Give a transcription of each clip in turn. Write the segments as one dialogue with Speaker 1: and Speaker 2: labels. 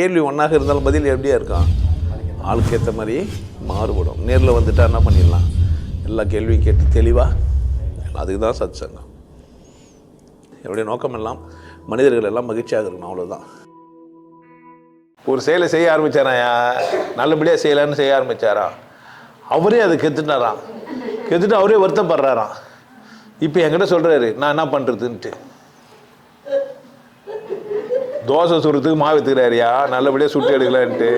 Speaker 1: கேள்வி ஒன்றாக இருந்தாலும் பதில் எப்படியா இருக்கான்? ஆளுக்கு ஏற்ற மாதிரி மாறுபடும். நேரில் வந்துட்டால் என்ன பண்ணிடலாம்? எல்லா கேள்வியும் கேட்டு தெளிவாக. அதுக்கு தான் சத் சங்கம். என்னுடைய நோக்கம் எல்லாம் மனிதர்கள் எல்லாம் மகிழ்ச்சியாக இருக்கணும், அவ்வளோதான். ஒரு செயலை செய்ய ஆரம்பித்தாராயா, நல்லபடியாக செய்யலான்னு செய்ய ஆரம்பித்தாரா, அவரே அதை கெத்துட்டாராம். கெத்துட்டு அவரே வருத்தப்படுறாராம். இப்போ என்கிட்ட சொல்கிறாரு நான் என்ன பண்ணுறதுன்ட்டு. தோசை சுடுறதுக்கு மாவு எடுத்துக்கிறாரியா, நல்லபடியாக சுட்டு எடுக்கலான்ட்டு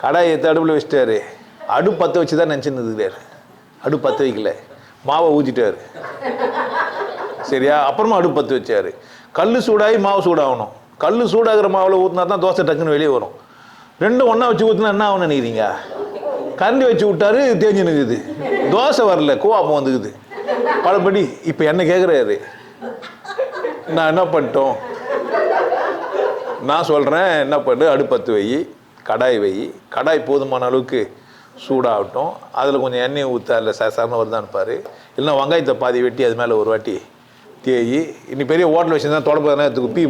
Speaker 1: கடாயை எடுத்து அடுப்பில் வச்சுட்டாரு. அடுப்பு பற்ற வச்சு தான் நினச்சின்னு இருக்கிறார். அடுப்பு பற்ற வைக்கல, மாவை ஊற்றிட்டார். சரியா? அப்புறமா அடுப்பு பற்ற வச்சார். கல் சூடாகி மாவு சூடாகணும். கல் சூடாகிற மாவில் ஊற்றினா தான் தோசை டக்குன்னு வெளியே வரும். ரெண்டும் ஒன்றா வச்சு ஊற்றினா என்ன ஆகணும் நினைக்கிறீங்க? கரண்டி வச்சு விட்டாரு, தேஞ்சு நிற்குது. தோசை வரல, கோவாப்பம் வந்துக்குது. பழப்படி இப்போ என்ன கேட்குறாரு, நான் என்ன பண்ணிட்டோம்? நான் சொல்கிறேன் என்ன பண்ணு, அடுப்பத்து வை, கடாய் வை. கடாய் போதுமான அளவுக்கு சூடாகட்டும். அதில் கொஞ்சம் எண்ணெயை ஊற்ற, அதில் சரணம் வருதான்னு பாரு. இல்லைன்னா வெங்காயத்தை பாதி வெட்டி அது மேலே ஒரு வாட்டி தேயி. இன்னைக்கு பெரிய ஹோட்டல் வச்சு தான் தொடப்பதுக்கு பீ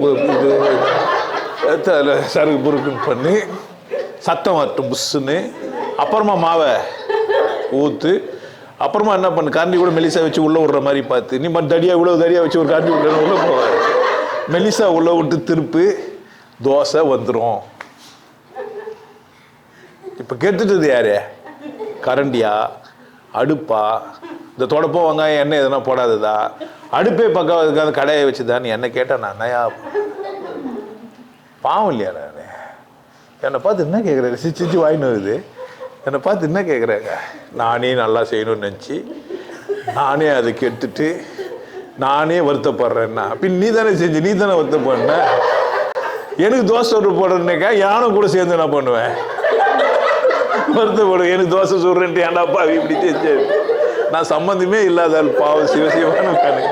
Speaker 1: அதில் சருக்கு புருக்குன்னு பண்ணி சத்தம் வரட்டும் புஷ்ஷுன்னு. அப்புறமா மாவை ஊற்று. அப்புறமா என்ன பண்ணு, கரண்டி கூட மெலிசா வச்சு உள்ளே விட்ற மாதிரி பார்த்து, நீ மட்டும் தடியாக இவ்வளோ தடியாக வச்சு ஒரு கரண்டி விட்டு உள்ளே போவார். மெலிசா உள்ளே விட்டு திருப்பு, தோசை வந்துடும். இப்போ கெத்துட்டது யாரு? கரண்டியா, அடுப்பா, இந்த தொடப்போ வெங்காயம் எண்ணெய் எதுனா போடாததா, அடுப்பே பக்கம் அதுக்காக கடையை வச்சுதான் என்ன கேட்டேன். நான் நயா பாவம் இல்லையா? நான் என்னை பார்த்து என்ன கேட்குறாரு? சிச்சு வாங்கினு வருது. என்னை பார்த்து என்ன கேட்குறாங்க? நானே நல்லா செய்யணும்னு நினச்சி நானே அதை கெட்டுட்டு நானே வருத்தப்படுறேன்னா, பின் நீ தானே செஞ்சு நீ தானே வருத்தப்படுன. எனக்கு தோசை சுட்டு போடுறேன்னாக்கா யானும் கூட சேர்ந்து என்ன பண்ணுவேன், வருத்தப்படும். எனக்கு தோசை சுடுறேன்ட்டு ஏன்டாப்பா இப்படி செஞ்சு, நான் சம்மந்தமே இல்லாதால் பாவம் சிவசிவான்னு உட்காந்து.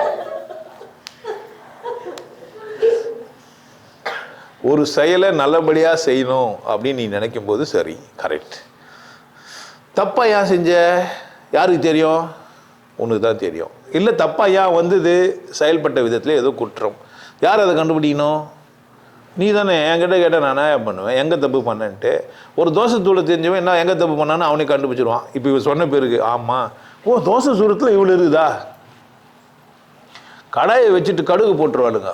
Speaker 1: ஒரு செயலை நல்லபடியாக செய்யணும் அப்படின்னு நீ நினைக்கும் போது சரி, கரெக்ட். தப்பாக ஏன் செஞ்ச யாருக்கு தெரியும்? உனக்கு தான் தெரியும். இல்லை தப்பாக ஏன் வந்தது, செயல்பட்ட விதத்தில் ஏதோ குற்றம். யார் அதை கண்டுபிடிக்கணும்? நீ தானே. என்கிட்ட கேட்டால் நான் என்ன பண்ணுவேன், எங்கே தப்பு பண்ணேன்ட்டு. ஒரு தோசை தூளை தெரிஞ்சவன் என்ன எங்கே தப்பு பண்ணான்னு அவனே கண்டுபிடிச்சிடுவான். இப்போ இவன் சொன்ன பேருக்கு ஆமாம், ஓ தோசை சூரத்தில் இவ்வளோ இருக்குதா. கடாயை வச்சுட்டு கடுகு போட்டுருவாளுங்க.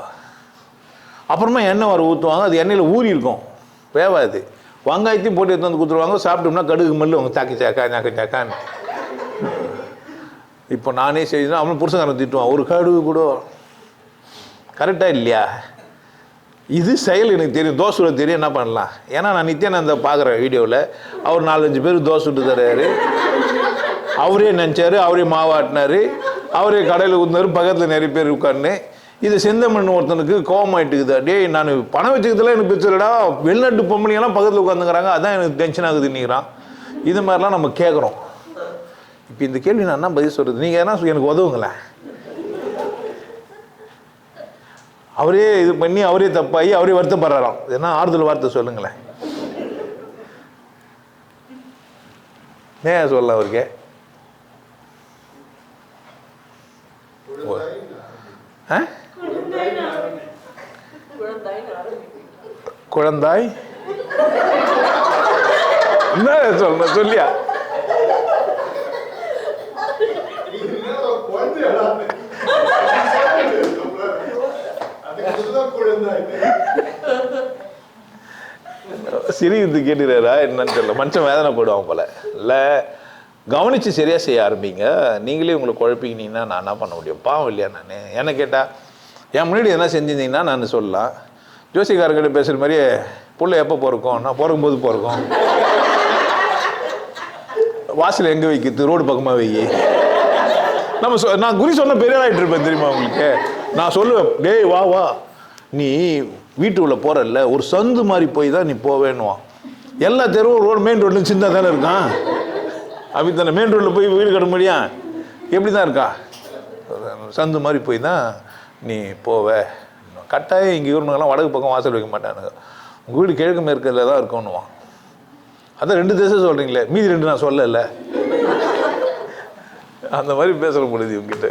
Speaker 1: அப்புறமா எண்ணெய் வர ஊற்றுவாங்க. அது எண்ணெயில் ஊறி இருக்கும், வேவாது. வெங்காயத்தையும் போட்டு எடுத்து வந்து கொடுத்துருவாங்க. சாப்பிட்டோம்னா கடுகு மல்லு அவங்க சாக்கி சாக்கா சாக்க சாக்கான்னு. இப்போ நானே செய்யணும், அவன் புருஷங்காரன் திட்டுவான், ஒரு கடுகு கூட. கரெக்டாக இல்லையா? இது செயல் எனக்கு தெரியும். தோசை சுட தெரியும், என்ன பண்ணலாம். ஏன்னா நான் நித்யானந்த பார்க்குறேன் வீடியோவில். அவர் 4-5 பேர் தோசை சுட்டு தர்றாரு. அவரே நினச்சாரு, அவரே மாவாட்டினார், அவரே கடையில் ஊற்றினார். பக்கத்தில் நிறைய பேர் உட்கார்ந்து இது செந்தமன் ஒருத்தனுக்கு கோவமாயிட்டுக்குதா. டேய் நான் பணம் வச்சுக்கிறதுலாம் எனக்கு பிரச்சனைடா, வெளிநாட்டு பொம்பளைங்கெல்லாம் பக்கத்தில் உட்காந்துக்கிறாங்க, அதான் எனக்கு டென்ஷன் ஆகுதுன்னுக்கிறான். இது மாதிரிலாம் நம்ம கேட்குறோம். இப்போ இந்த கேள்வி நான் என்ன பதில் சொல்கிறது? நீங்கள் என்ன எனக்கு உதவுங்களேன். அவரே இது பண்ணி அவரே தப்பாகி அவரே வருத்தப்படுறாராம். என்ன ஆறுதல் வார்த்தை சொல்லுங்களேன். ஏன் சொல்லலாம் அவருக்கு? குழந்தாய் என்ன சொல்லணும் சொல்லியா? சிரித்து கேட்டுறாரா என்னன்னு தெரியல. மனுஷன் வேதனை போடுவான் போல. இல்லை கவனித்து சரியாக செய்ய ஆரம்பிங்க. நீங்களே உங்களை குழப்பிக்கினீங்கன்னா நான் என்ன பண்ண முடியும்? பாவம் இல்லையா? நான் என்ன கேட்டால் என் முன்னாடி எதனா செஞ்சிருந்தீங்கன்னா நான் சொல்லலாம். ஜோசிக்காரங்கிட்ட பேசுகிற மாதிரியே புள்ள எப்போ பிறக்கும், நான் பிறக்கும்போது பிறக்கும், வாசல் எங்கே வைக்கிறது, ரோடு பக்கமாக வை. நான் குறி சொன்ன பெரிய ஆகிட்டு இருப்பேன் தெரியுமா உங்களுக்கு? நான் சொல்லுவேன், டேய் வா வா, நீ வீட்டுக்குள்ளே போகிறல்ல, ஒரு சந்து மாதிரி போய் தான் நீ போவேன்னுவான். எல்லா தெருவும் ரோடு மெயின் ரோட்லையும் சின்னதாக தானே இருக்கான். அப்படி தானே மெயின் ரோட்டில் போய் வீடு கட்ட முடியா? எப்படி தான் இருக்கா? சந்து மாதிரி போய் தான் நீ போவ. கட்டாயம் இங்கே ஊருங்கெல்லாம் வடக்கு பக்கம் வாசல் வைக்க மாட்டானுங்க, உங்கள் வீடு கிழக்கு மேற்கில் தான் இருக்கணுவான். அதான் 2 தேசம் சொல்கிறீங்களே, மீதி 2 நான் சொல்லலை. அந்த மாதிரி பேச முடியுது இவங்ககிட்ட.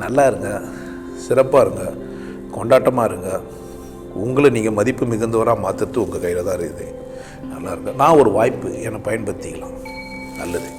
Speaker 2: நல்லா இருங்க, சிறப்பாக இருங்க, கொண்டாட்டமாக இருங்க. உங்களை நீங்கள் மதிப்பு மிகுந்தவராக மாற்றுறது உங்கள் கையில் தான் இருக்குது. நல்லா இருங்க. நான் ஒரு வாய்ப்பு என்னை பயன்படுத்திக்கலாம். நல்லது.